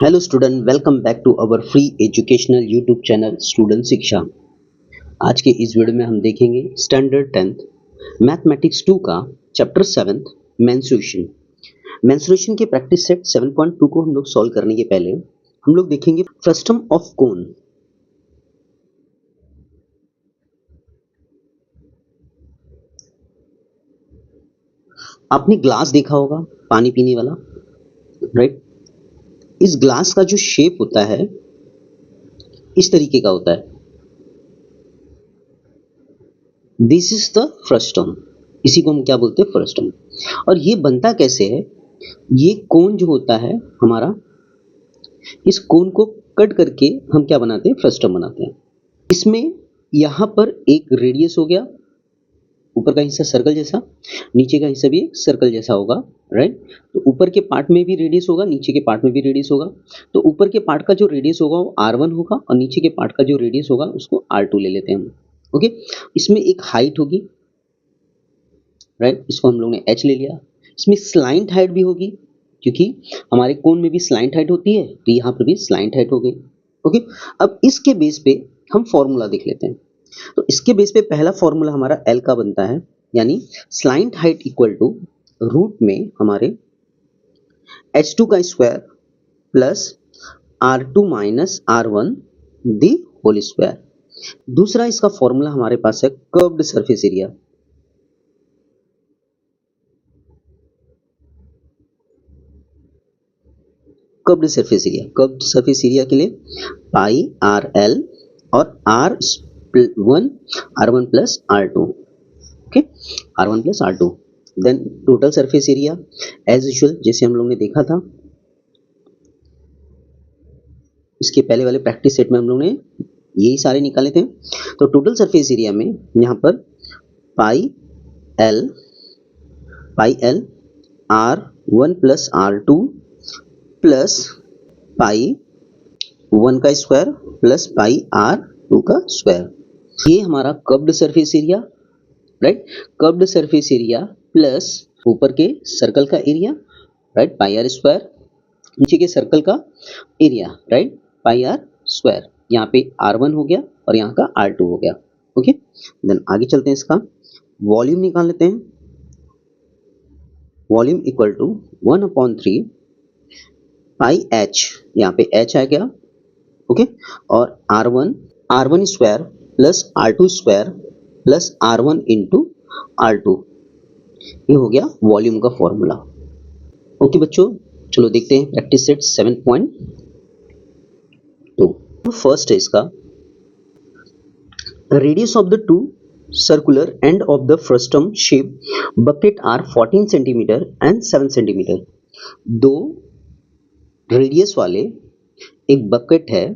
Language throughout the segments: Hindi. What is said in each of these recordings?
Hello student, welcome back to our free educational YouTube channel student Shiksha. आज के इस वीडियो में हम देखेंगे स्टैंडर्ड 10th मैथमेटिक्स 2 का चैप्टर 7 मेंस्ट्रुएशन। मेंस्ट्रुएशन के प्रैक्टिस सेट 7.2 को हम लोग सॉल्व करने के पहले हम लोग देखेंगे फ्रस्टम ऑफ कोन। आपने ग्लास देखा होगा, पानी पीने वाला, राइट? इस ग्लास का जो शेप होता है इस तरीके का होता है। This is the frustum. इसी को हम क्या बोलते हैं? फ्रस्टम। और ये बनता कैसे है? ये कोन जो होता है हमारा, इस कोन को कट करके हम क्या बनाते हैं? फ्रस्टम बनाते हैं। इसमें यहाँ पर एक रेडियस हो गया, ऊपर का हिस्सा सर्कल जैसा, नीचे का हिस्सा भी एक सर्कल जैसा होगा, राइट? तो ऊपर के पार्ट में भी रेडियस होगा, नीचे के पार्ट में भी रेडियस होगा। तो ऊपर के पार्ट का जो रेडियस होगा वो R1 होगा और नीचे के पार्ट का जो रेडियस होगा उसको R2 ले लेते हैं हम। ओके, इसमें एक हाइट होगी, राइट? इसको हम लोग ने H ले लिया। इसमें स्लाइंट हाइट भी होगी, क्योंकि हमारे कोन में भी स्लाइंट हाइट होती है, तो यहाँ पर भी स्लाइंट हाइट हो गई। ओके, अब इसके बेस पे हम फॉर्मूला देख लेते हैं। तो इसके बेस पे पहला फॉर्मूला हमारा L का बनता है, यानी slant height equal to root में हमारे H2 का square plus R2 minus R1 the whole square. दूसरा इसका फॉर्मूला हमारे पास है curved surface area. Curved surface area, curved surface area के लिए पाई आर एल और R1 plus R2। Okay, R1 plus R2। Then total surface area as usual जैसे हम लोग ने देखा था, इसके पहले वाले प्रैक्टिस सेट में हम लोग ने यही सारे निकाले थे। तो टोटल सरफेस एरिया में यहाँ पर pi L R1 plus R2 plus पाई 1 का स्क्वायर प्लस पाई R2 का स्क्वायर। ये हमारा curved surface area, right? Curved surface area plus ऊपर के सर्कल का area, right? Pi r square, नीचे के सर्कल का area, right? Pi r square. यहाँ पे R1 हो गया और यहाँ का R2 हो गया। ओके, देन आगे चलते हैं, इसका वॉल्यूम निकाल लेते हैं। Volume equal to 1/3 pi H, यहाँ पे H आ गया, ओके, और R1 square plus R2 square plus R1 into R2। ये हो गया वॉल्यूम का फॉर्मूला। ओके बच्चों, चलो देखते हैं प्रैक्टिस सेट 7.2। फर्स्ट है इसका, radius of the two circular end of the frustum shape bucket are 14 centimetre and 7 centimetre. दो रेडियस वाले एक बकेट है,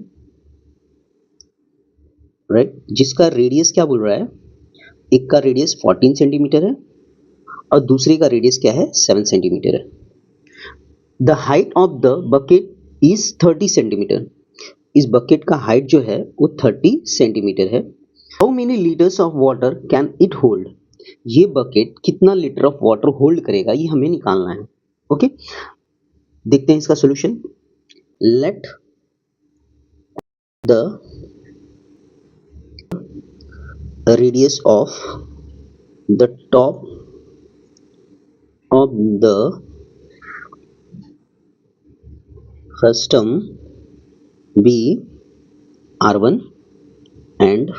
राइट? जिसका रेडियस क्या बोल रहा है? एक का रेडियस 14 सेंटीमीटर है और दूसरे का रेडियस क्या है? 7 सेंटीमीटर है। The height of the bucket is 30 centimetre. इस बकेट का हाइट जो है वो 30 सेंटीमीटर है। How many litres of water can it hold? ये बकेट कितना लीटर ऑफ वाटर होल्ड करेगा, ये हमें निकालना है। ओके, देखते हैं इसका solution. Let the radius of the top of the frustum be R1 and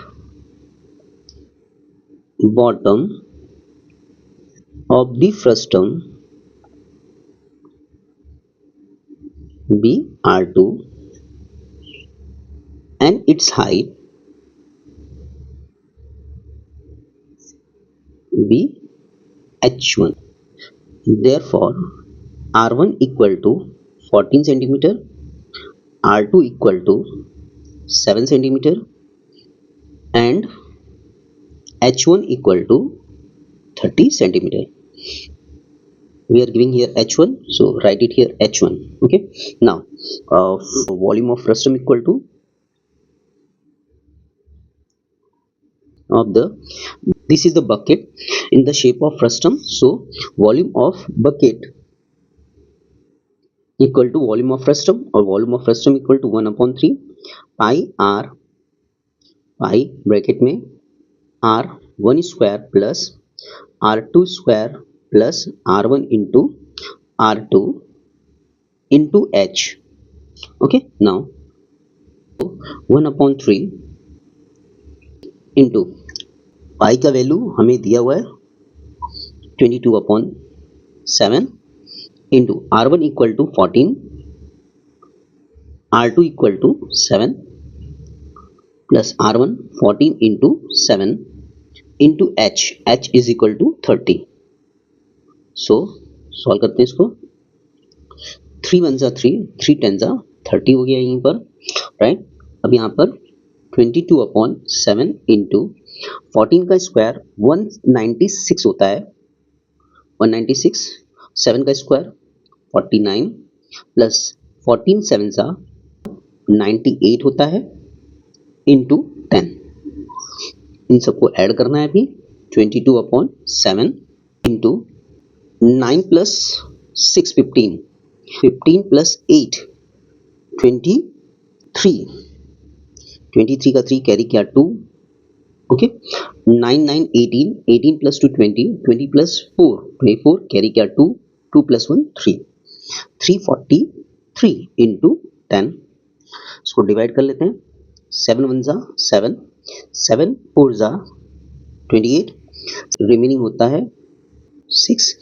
bottom of the frustum be R2 and its height be H1. Therefore R1 equal to 14 centimeter, R2 equal to 7 centimeter and H1 equal to 30 centimeter. We are giving here H1, so write it here H1. Okay, now volume of frustum equal to of the, this is the bucket in the shape of frustum, so volume of bucket equal to volume of frustum, और volume of frustum equal to 1/3 pi R, pi bracket में R1 square plus R2 square plus R1 into R2 into H। Okay, now 1/3 into pi का वैल्यू हमें दिया हुआ है 22/7 into R1 equal to 14, R2 equal to 7 plus R1 14 into 7 into H is equal to 30। So solve करते हैं इसको। 3 1 जा 3, 3 10 जा 30 हो गया यहीं पर, राइट। अब यहाँ पर 22/7 इंटू 14 का स्क्वायर 196 होता है, 196, 7 का स्क्वायर 49 प्लस 14 7 जा 98 होता है इंटू 10। इन सबको ऐड करना है अभी। 22/7 इंटू 9 प्लस 6 15, 15 प्लस 8 23, 23 का 3 कैरी किया 2, ओके। 9 9 18, 18 प्लस 2 20, 20 प्लस 4 24 कैरी किया 2, 2 प्लस 1 3, 343 इंटू 10। इसको डिवाइड कर लेते हैं। 7 1 जा 7, 7 4 जा 28, रिमेनिंग होता है 6,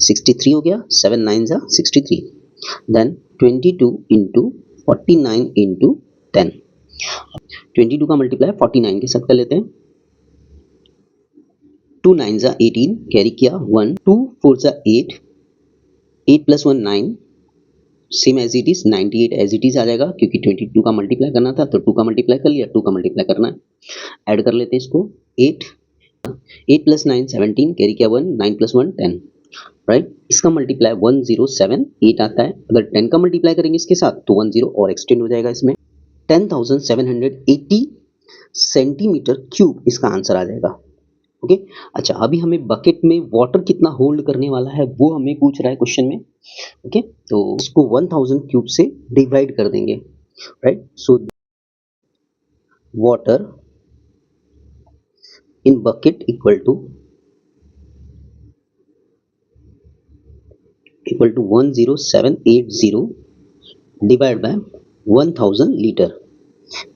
63 हो गया। 7 9 जा 63, देन 22 इंटू 49 इंटू 10। 22 का मल्टीप्लाई 49 के साथ कर लेते हैं। 2 9 जा 18 कैरी किया 1, 2 4 जा 8, 8 प्लस 1 9, same as it is 98 as it is आ जाएगा, क्योंकि 22 का मल्टीप्लाई करना था तो 2 का मल्टीप्लाई कर लिया, 2 का मल्टीप्लाई करना है। ऐड कर लेते हैं इसको। 8 8 प्लस 9 17 कैरी किया 1, 9 प्लस 1 10, राइट। इसका मल्टीप्लाई 1078 आता है। अगर 10 का मल्टीप्लाई करेंगे इसके साथ तो 10 और एक्सटेंड हो जाएगा इसमें। 10,780 सेंटीमीटर क्यूब इसका आंसर आ जाएगा। ओके, अच्छा अभी हमें बकेट में वाटर कितना होल्ड करने वाला है वो हमें पूछ रहा है क्वेश्चन में। ओके, तो इसको 1000 क्यूब से डिवाइड कर देंगे, right. So water in bucket equal to 10780 divide by 1000 litre.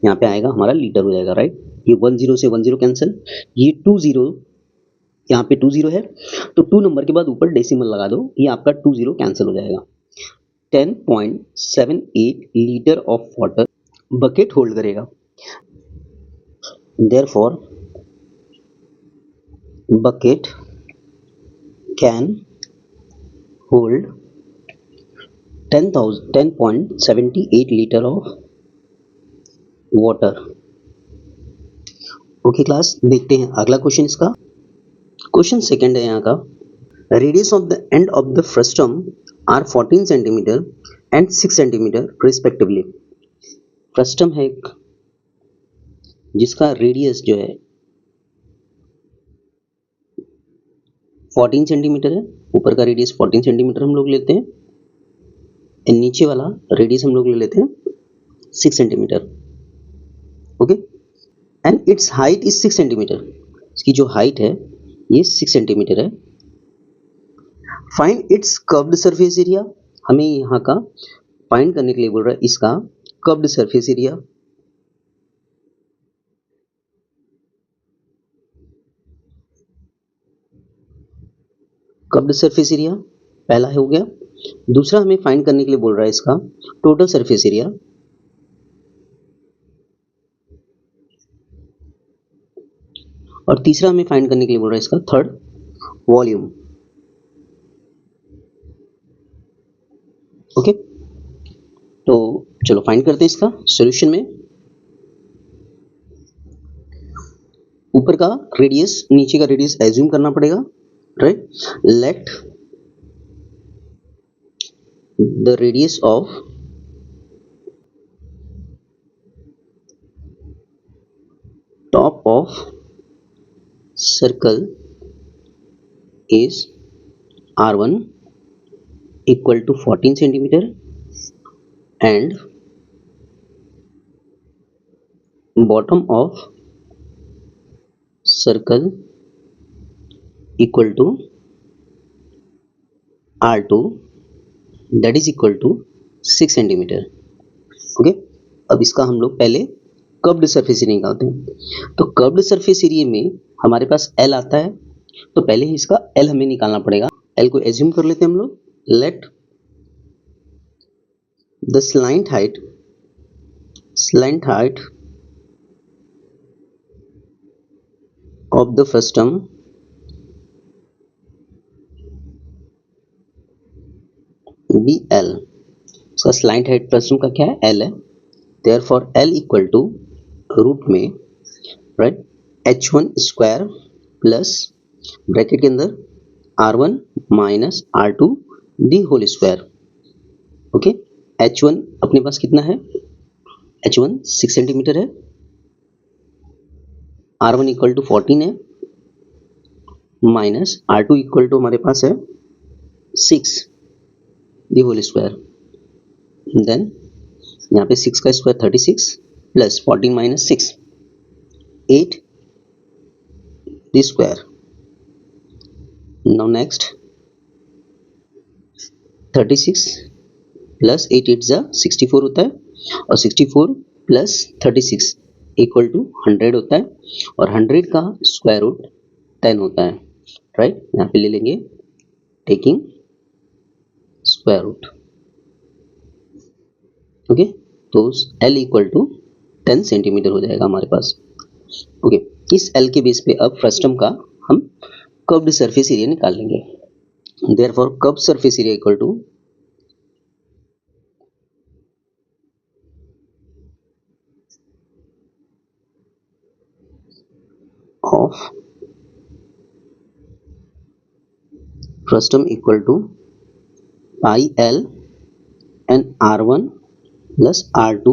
यहाँ पे आएगा हमारा लीटर हो जाएगा, राइट। ये 10 से 10 कैंसिल, ये 20, यहाँ पे 20 है तो 2 नंबर के बाद ऊपर डेसिमल लगा दो, ये आपका 20 कैंसिल हो जाएगा। 10.78 litre of water bucket hold करेगा। Therefore bucket can hold 10.78 litre of water. Okay class, देखते हैं अगला क्वेश्चन इसका। क्वेश्चन सेकंड है यहाँ का। Radius of the end of the frustum are 14 centimetre and 6 centimetre respectively. Frustum है एक जिसका रेडियस जो है 14 सेंटीमीटर है। ऊपर का रेडियस 14 सेंटीमीटर हम लोग लेते हैं, नीचे वाला रेडियस हम लोग ले लेते हैं 6 centimetre. Okay, and its height is 6 centimetre. इसकी जो हाइट है ये 6 सेंटीमीटर है। Find its curved surface area. हमें यहाँ का फाइंड करने के लिए बोल रहा है इसका curved surface area. Curved surface area पहला हो गया। दूसरा हमें फाइंड करने के लिए बोल रहा है इसका टोटल सरफेस एरिया। और तीसरा हमें फाइंड करने के लिए बोल रहा है इसका थर्ड वॉल्यूम। ओके, तो चलो फाइंड करते हैं इसका सॉल्यूशन में। ऊपर का रेडियस नीचे का रेडियस एज्यूम करना पड़ेगा, right. Let the radius of top of circle is R1 equal to 14 centimetre and bottom of circle equal to R2 that is equal to 6 centimetre. Okay, अब इसका हम लोग पहले कर्व्ड सरफेस एरिया निकालते हैं। तो कर्व्ड सरफेस एरिया में हमारे पास L आता है, तो पहले ही इसका L हमें निकालना पड़ेगा। L को एज्यूम कर लेते हैं हम लोग। Let the slant height of the frustum be L। इसका स्लाइंट हाइट फ्रस्टम का क्या है? L है। Therefore L equal to root में write h1 square plus bracket के अंदर r1 minus r2 the whole square. Okay, h1 अपने पास कितना है? h1 6 सेंटीमीटर है, r1 इक्वल टू 14 है, माइनस r2 इक्वल टू हमारे पास है 6 दी होल स्क्वायर। देन यहाँ पे 6 का स्क्वायर 36 प्लस 14 माइनस 6 8 दी स्क्वायर। नाउ नेक्स्ट 36 प्लस 8 8 जा 64 होता है, और 64 प्लस 36 इक्वल टू 100 होता है, और 100 का स्क्वायर रूट 10 होता है। राइट, यहाँ पे ले लेंगे टेकिंग स्क्वायर रूट। ओके, तो L इक्वल टू 10 सेंटीमीटर हो जाएगा हमारे पास। ओके, इस L के बेस पे अब फ्रस्टम का हम कर्व्ड सरफेस एरिया निकाल लेंगे। Therefore curved surface area equal to of frustum equal to pi L and R1 plus R2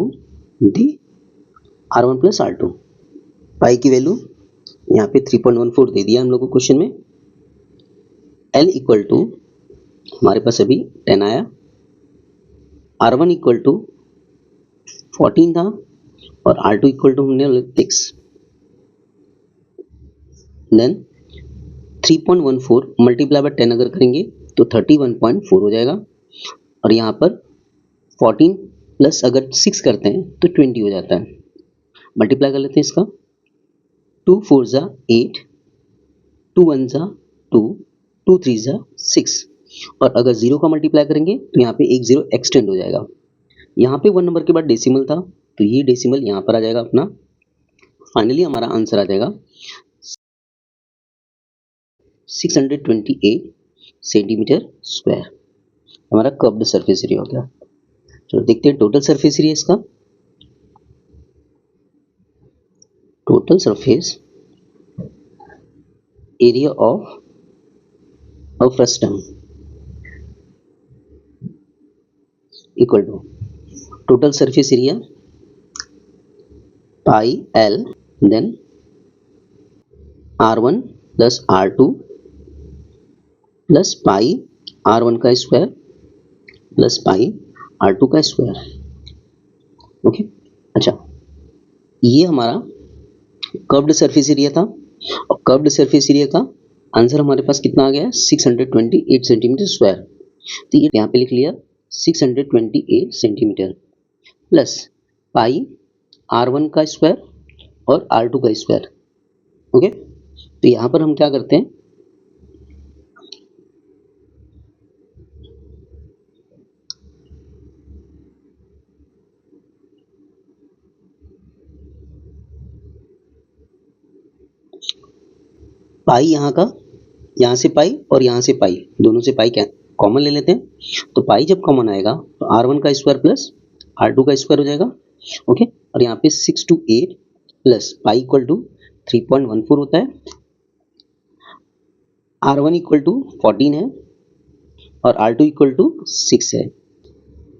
the R1 plus R2। Pi की वैल्यू यहाँ पे 3.14 दे दिया हम लोग को क्वेश्चन में। L इक्वल टू हमारे पास अभी 10 आया, R1 इक्वल टू 14 था, और R2 इक्वल टू हमने 6। देन 3.14 मल्टीप्लाई बाय 10 अगर करेंगे तो 31.4 हो जाएगा, और यहाँ पर 14 प्लस अगर 6 करते हैं तो 20 हो जाता है। मल्टीप्लाई कर लेते हैं इसका। 2 4 जा 8, 2 1 जा 2, 2 3 जा 6, और अगर 0 का मल्टीप्लाई करेंगे तो यहाँ पे एक 0 एक्सटेंड हो जाएगा। यहाँ पे 1 नंबर के बाद डेसिमल था, तो ये डेसिमल यहाँ पर आ जाएगा अपना। फाइनली हमारा आंसर आ जाएगा 628 सेंटीमीटर स्क्वायर। हमारा कर्व्ड सरफेस एरिया हो गया। चलो देखते हैं टोटल सरफेस एरिया इसका। Total surface area of a frustum equal to total surface area pi L then R1 plus R2 plus pi R1 का स्क्वायर प्लस पाई R2 का स्क्वायर। ओके, अच्छा, ये हमारा कर्व्ड सरफेस एरिया था, और कर्व्ड सरफेस एरिया का आंसर हमारे पास कितना आ गया है? 628 सेंटीमीटर स्क्वायर। तो ये यहाँ पे लिख लिया 628 सेंटीमीटर प्लस पाई R1 का स्क्वायर और R2 का स्क्वायर। ओके, तो यहाँ पर हम क्या करते हैं, पाई यहाँ से पाई और यहाँ से पाई, दोनों से पाई क्या कॉमन ले लेते हैं। तो पाई जब कॉमन आएगा तो R1 का स्क्वायर प्लस R2 का स्क्वायर हो जाएगा। ओके, और यहाँ पे 6 to 8 plus pi equal to 3.14 होता है, R1 इक्वल टू 14 है, और R2 इक्वल टू 6 है।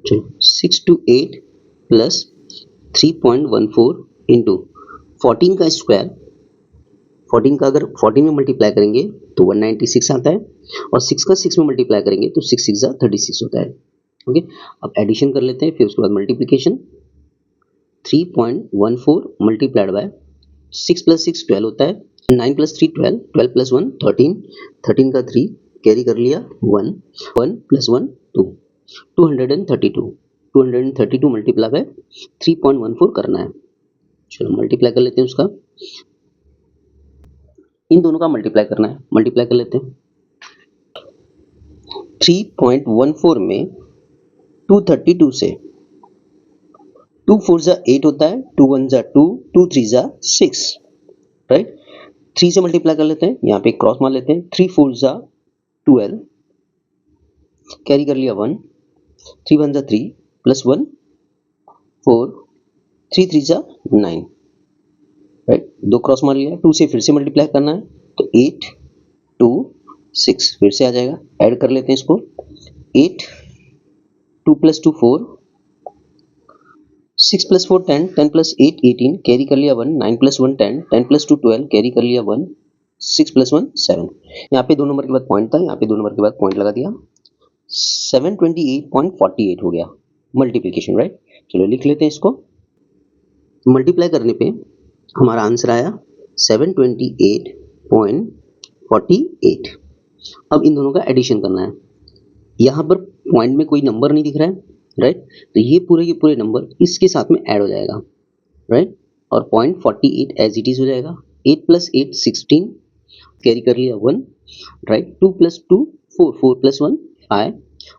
चलो 6 to 8 प्लस 3.14 इंटू 14 का स्क्वायर, 14 का अगर 14 में मल्टीप्लाई करेंगे तो 196 आता है, और 6 का 6 में मल्टीप्लाई करेंगे तो 6 6 36 होता है। ओके, अब एडिशन कर लेते हैं, फिर उसके बाद मल्टीप्लिकेशन। 3.14 मल्टीप्लाइड बाय 6 + 6 12 होता है, 9 + 3 12, 12 + 1 13, 13 का 3 कैरी कर लिया 1, 1 + 1 2, 232, 232 मल्टीप्लाई बाय 3.14 करना है। चलो मल्टीप्लाई कर लेते हैं उसका, इन दोनों का मल्टीप्लाई करना है, मल्टीप्लाई कर लेते हैं। 3.14 में 232 से 2 4 जा 8 होता है, 2 1 जा 2, 2 3 जा 6, राइट। 3 से मल्टीप्लाई कर लेते हैं, यहाँ पे क्रॉस मार लेते हैं, 3 4 जा 12, कैरी कर लिया 1, 3 1 जा 3 प्लस 1 4, 3 3 जा 9, राइट। दो क्रॉस मार लिया, 2 से फिर से मल्टीप्लाई करना है, तो 8 2 6 फिर से आ जाएगा, ऐड कर लेते हैं इसको, 8 2 + 2 4, 6 + 4 10, 10 + 8 18, कैरी कर लिया 1, 9 + 1 10, 10 + 2 12, कैरी कर लिया 1, 6 + 1 7। यहाँ पे 2 नंबर के बाद पॉइंट था, यहाँ पे 2 नंबर के बाद पॉइंट लगा दिया, 728.48 हो गया मल्टीप्लिकेशन, राइट। चलो लिख लेते हैं इसको, मल्टीप्लाई करने पे हमारा आंसर आया 728.48। अब इन दोनों का एडिशन करना है, यहाँ पर पॉइंट में कोई नंबर नहीं दिख रहा है, राइट, तो ये पूरे नंबर इसके साथ में ऐड हो जाएगा, राइट, और 0.48 एज इट इज हो जाएगा। 8 + 8 16, कैरी कर लिया 1, राइट, 2 + 2 4, 4 + 1 5,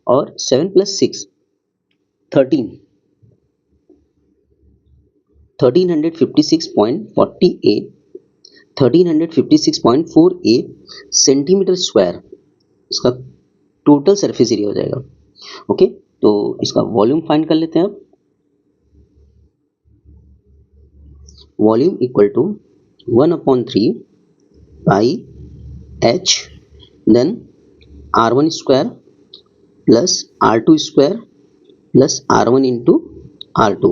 और 7 + 6 13, 1356.48, 1356.48 सेंटीमीटर स्क्वायर इसका टोटल सरफेस एरिया हो जाएगा। ओके, तो इसका वॉल्यूम फाइंड कर लेते हैं अब। Volume equal to 1/3 pi h, then r1 square plus r2 square plus r1 into r2।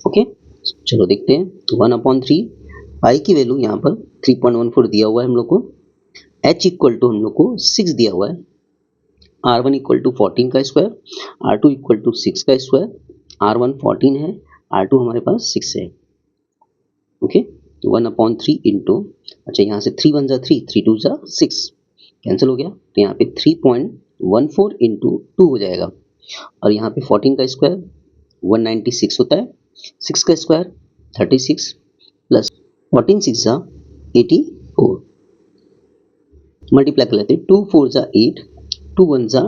Okay, चलो देखते हैं, 1/3 पाई की वैल्यू यहाँ पर 3.14 दिया हुआ है हम लोग को, h इक्वल टू हम लोग को 6 दिया हुआ है, r1 इक्वल टू 14 का स्क्वायर, r2 इक्वल टू 6 का स्क्वायर, r1 14 है, r2 हमारे पास 6 है। ओके, 1/3 इंटू, अच्छा यहाँ से 3 1 जा 3, 3 2 जा 6, कैंसिल हो गया, तो यहाँ पे 3.14 इंटू 2 हो जाएगा, और यहाँ पे 14 का स्क्वायर 196 होता है, 6 का स्क्वायर 36 प्लस 14 6 जा 84, मल्टीप्लाई कर लेते हैं, 2 4 जा 8, 2 1 जा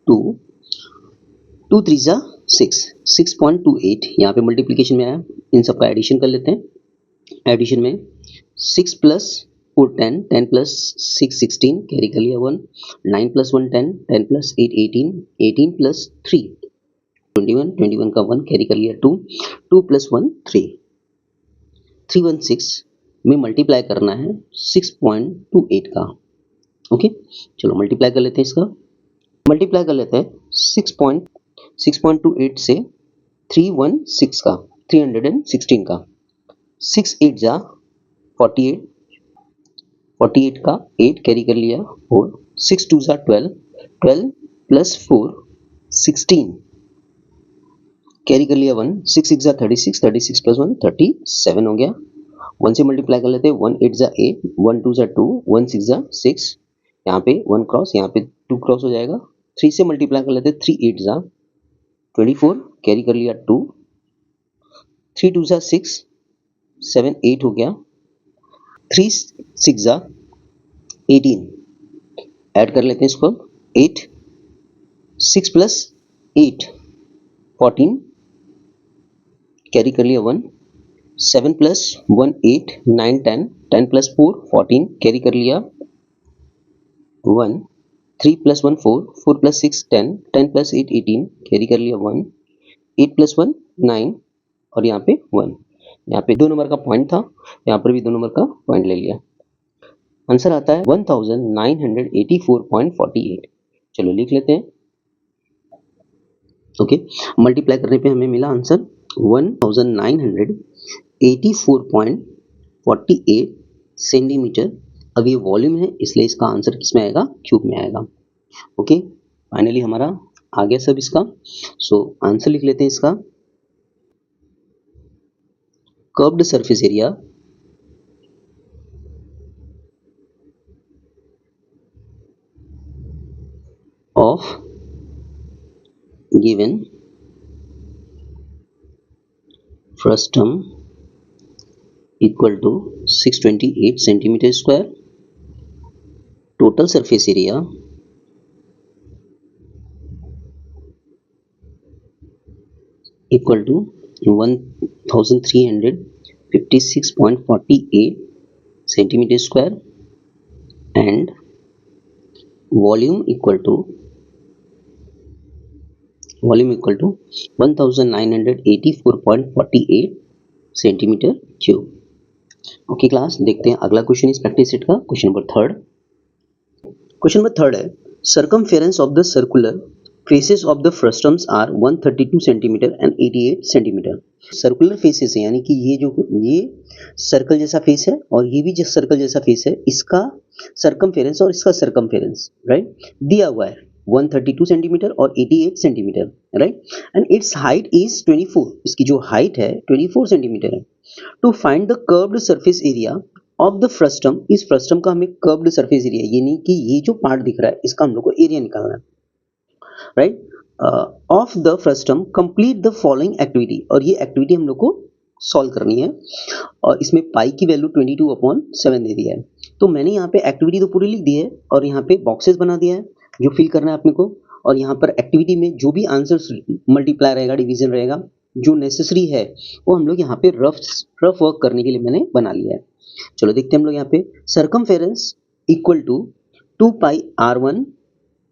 2, 2 3 जा 6, 6.28 यहाँ पे मल्टीप्लिकेशन में आया, इन सब का एडिशन कर लेते हैं। एडिशन में 6 + 4 10, 10 + 6 16, कैरी कर लिया 1, 9 + 1 10, 10 + 8 18, 18 + 3 21, 21 का 1 कैरी कर लिया 2, 2 + 1 3, 316 में मल्टीप्लाई करना है 6.28 का। ओके, चलो मल्टीप्लाई कर लेते हैं इसका, मल्टीप्लाई कर लेते हैं 6.28 से 316 का, 316 का, 6 8 जा 48, 48 का 8 कैरी कर लिया 4, 6 2 जा 12, 12 + 4 16, कैरी कर लिया 1, 6 6 जा 36, 36 + 1 37 हो गया। 1 से मल्टीप्लाई कर लेते हैं, 1 8 जा 8, 1 2 जा 2, 1 6 जा 6, यहाँ पे 1 क्रॉस, यहाँ पे 2 क्रॉस हो जाएगा। 3 से मल्टीप्लाई कर लेते हैं, 3 8 जा 24, कैरी कर लिया 2, 3 2 जा 6, 7 8 हो गया, 3 6 जा 18, ऐड कर लेते हैं इसको, 8 6 + 8 14, कैरी कर लिया 1, 7 + 1 8 9 10, 10 + 4 14, कैरी कर लिया 1, 3 + 1 4, 4 + 6 10, 10 + 8 18, कैरी कर लिया 1, 8 + 1 9, और यहाँ पे 1, यहाँ पे 2 नंबर का पॉइंट था, यहाँ पर भी 2 नंबर का पॉइंट ले लिया। आंसर आता है 1984.48। चलो लिख लेते हैं। ओके, मल्टीप्लाई करने पे हमें मिला आंसर 1984.48 सेंटीमीटर। अब ये वॉल्यूम है, इसलिए इसका आंसर किस में आएगा, क्यूब में आएगा। ओके, फाइनली हमारा आ गया सब इसका। सो आंसर लिख लेते हैं इसका, curved surface area of given frustum equal to 628 centimetre square, total surface area equal to 1356.48 centimetre square and volume equal to 1984.48 centimetre cube. Okay class, देखते हैं अगला क्वेश्चन इस प्रैक्टिस सेट का। क्वेश्चन नंबर थर्ड है, circumference of the circular faces of the frustums are 132 centimetre and 88 centimetre. Circular faces है, यानी कि ये सर्कल जैसा फेस है और ये भी जो सर्कल जैसा फेस है, इसका सर्कमफेरेंस और इसका सर्कमफेरेंस राइट दिया हुआ है 132 सेंटीमीटर और 88 centimetre right, and its height is 24, इसकी जो हाइट है 24 सेंटीमीटर है। To find the curved surface area of the frustum, इस फ्रस्टम का हमें कर्व्ड सरफेस एरिया, यानी कि ये जो पार्ट दिख रहा है इसका हम लोग को एरिया निकालना है right, of the frustum complete the following activity, और ये एक्टिविटी हम लोग को सॉल्व करनी है और इसमें पाई की वैल्यू 22/7 दे दिया है। तो मैंने यहाँ पे एक्टिविटी तो पूरी लिख दी है और यहाँ पे बॉक्सेस बना दिया है जो फिल करना है अपने को, और यहाँ पर एक्टिविटी में जो भी आंसर्स मल्टीप्लाई रहेगा, डिवीजन रहेगा, जो नेसेसरी है वो हम लोग यहाँ पे रफ वर्क करने के लिए मैंने बना लिया है। चलो देखते हैं हम लोग यहाँ पे circumference equal to 2 pi r1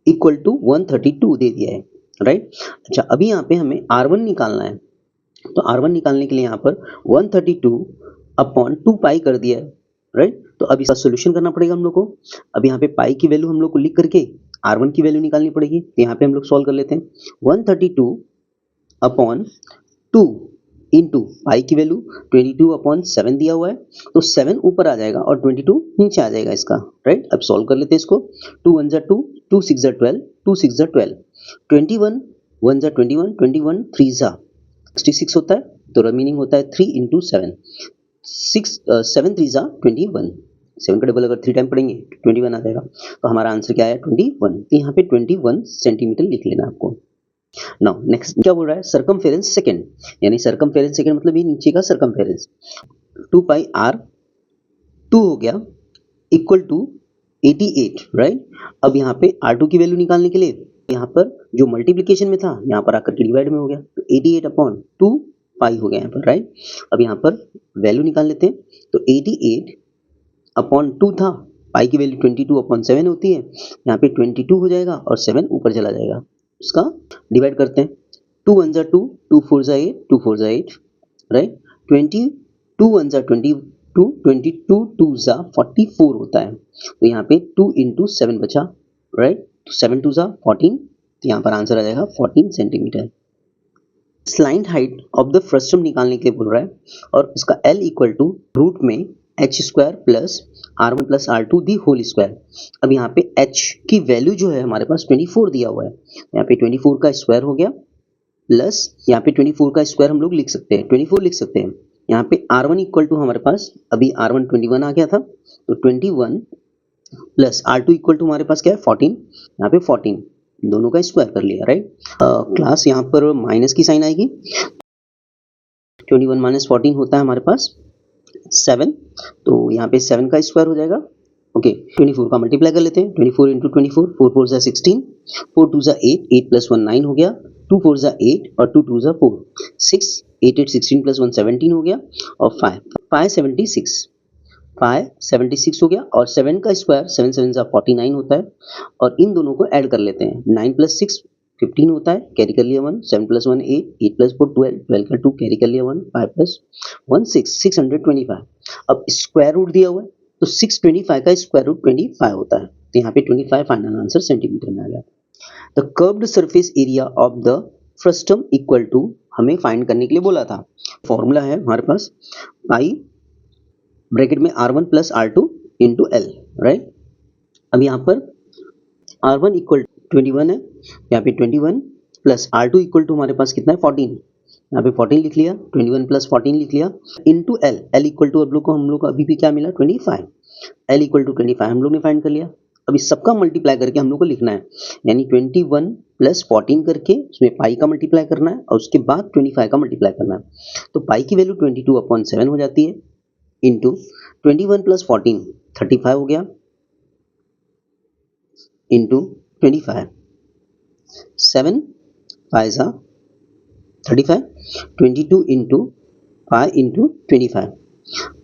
equal to 132 दे दिया है राइट। अच्छा, अभी यहाँ पे हमें r1 निकालना है, तो r1 निकालने के लिए यहाँ पर 132/2 पाई कर दिया है राइट। तो अब इसका सोल्यूशन करना पड़ेगा हम लोग को। अब यहाँ पे पाई की वैल्यू हम लोग को लिख करके r1 की वैल्यू निकालनी पड़ेगी, तो यहाँ पे हम लोग सॉल्व कर लेते हैं। 132/2 इंटू पाई की वैल्यू 22/7 दिया हुआ है, तो 7 ऊपर आ जाएगा और 22 नीचे आ जाएगा इसका राइट। अब सॉल्व कर लेते हैं इसको। 2 1 2, 2 6 12, 2 6 12, 21 1 21, 21 3 66 होता है, तो रिमेनिंग होता है 3 × 7, 7 3 21, 7 का डबल अगर 3 टाइम पढ़ेंगे 21 आ जाएगा, तो हमारा आंसर क्या आया 21। तो यहाँ पे 21 सेंटीमीटर लिख लेना आपको। नाउ नेक्स्ट क्या बोल रहा है, सर्कमफेरेंस सेकंड, यानी सर्कमफेरेंस सेकंड मतलब ये नीचे का सर्कमफेरेंस 2 पाई r2 हो गया इक्वल टू 88 राइट। अब यहाँ पे r2 की वैल्यू निकालने के लिए यहाँ पर जो मल्टीप्लिकेशन में था यहाँ पर आकर के डिवाइड में हो गया, तो 88/2 पाई हो गया यहाँ पर राइट। अब यहाँ पर वैल्यू निकाल लेते हैं, तो 88/2 था, पाई की वैल्यू 22/7 होती है, यहाँ पे 22 हो जाएगा और 7 ऊपर चला जाएगा, इसका डिवाइड करते हैं। 2 1 2, 2 4 8, 2 4 8 राइट। 22 1 22, 22 2 44 होता है, तो यहाँ पे 2 × 7 बचा राइट, तो 7 2 14, तो यहाँ पर आंसर आ जाएगा 14 centimetre. Slide height of the frustum निकालने के लिए बोल रहा है, और इसका L इक्वल टू रूट में h² plus r1 plus r2 the whole square. अब यहाँ पे h की वैल्यू जो है हमारे पास 24 दिया हुआ है, यहाँ पे 24 का स्क्वायर हो गया, प्लस यहाँ पे 24 का स्क्वायर हम लोग लिख सकते हैं, 24 लिख सकते हैं। यहाँ पे r1 इक्वल टू हमारे पास अभी r1 21 आ गया था, तो 21 प्लस r2 इक्वल टू हमारे पास क्या है 14, यहाँ पे 14 दोनों का स्क्वायर कर लिया राइट। क्लास यहाँ पर माइनस की साइन आएगी, 21 - 14 होता है हमारे पास 7, तो यहाँ पे 7 का स्क्वायर हो जाएगा। ओके, 24 का मल्टीप्लाई कर लेते हैं, 24 × 24, 4 4 16, 4 2 8, 8 + 1 9 हो गया, 2 4 8 और 2 2 4, 6 8 8 16 + 1 17 हो गया, और 5 76 हो गया, और 7 का स्क्वायर 7 7 49 होता है, और इन दोनों को ऐड कर लेते हैं। 9 + 6 15 होता है, कैरी कर लिया 1, 7 + 1 8, 8 + 4 12, 12 का 2 कैरी कर लिया 1, 5 + 1 6, 625। अब स्क्वायर रूट दिया हुआ है, तो 625 का स्क्वायर रूट 25 होता है, तो यहाँ पे 25 फाइनल आंसर सेंटीमीटर में आ गया। The curved surface area of the frustum equal to, हमें फाइंड करने के लिए बोला था, फॉर्मूला है हमारे पास पाई ब्रैकेट में r1 + r2 × L राइट। अब यहाँ पर r1 इक्वल 21 है, यहाँ पे 21 प्लस R2 इक्वल टू हमारे पास कितना है 14, यहाँ पे 14 लिख लिया, 21 प्लस 14 लिख लिया, into L, L equal to हम लोग को अभी भी क्या मिला 25, L इक्वल टू 25 हम लोग ने फाइंड कर लिया। अब इस सबका मल्टीप्लाई करके हम लोग को लिखना है, यानी 21 प्लस 14 करके उसमें पाई का मल्टीप्लाई करना है और उसके बाद 25 का मल्टीप्लाई करना है। तो पाई की वैल्यू 22/7 हो जाती है, इंटू 21 प्लस 14 35 हो गया, इंटू 25, 7 5 35, 22 इंटू 5 इंटू 25,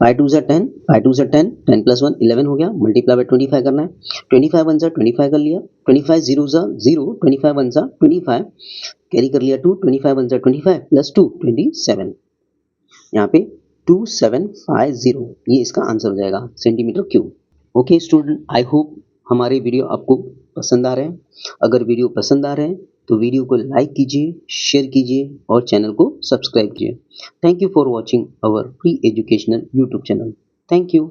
5 2 10, 5 2 10, 10 प्लस 1 11 हो गया, मल्टीप्लाई बाय 25 करना है, 25 1 25 कर लिया, 25 0 0, 25 1 25 कैरी कर लिया 2, 25 1 25 प्लस 2 27, यहाँ पे 2750 ये इसका आंसर हो जाएगा centimetre cube. Okay student, I hope हमारे वीडियो आपको पसंद आ रहे हैं। अगर वीडियो पसंद आ रहे हैं तो वीडियो को लाइक कीजिए, शेयर कीजिए और चैनल को सब्सक्राइब कीजिए। Thank you for watching our free educational YouTube channel. Thank you.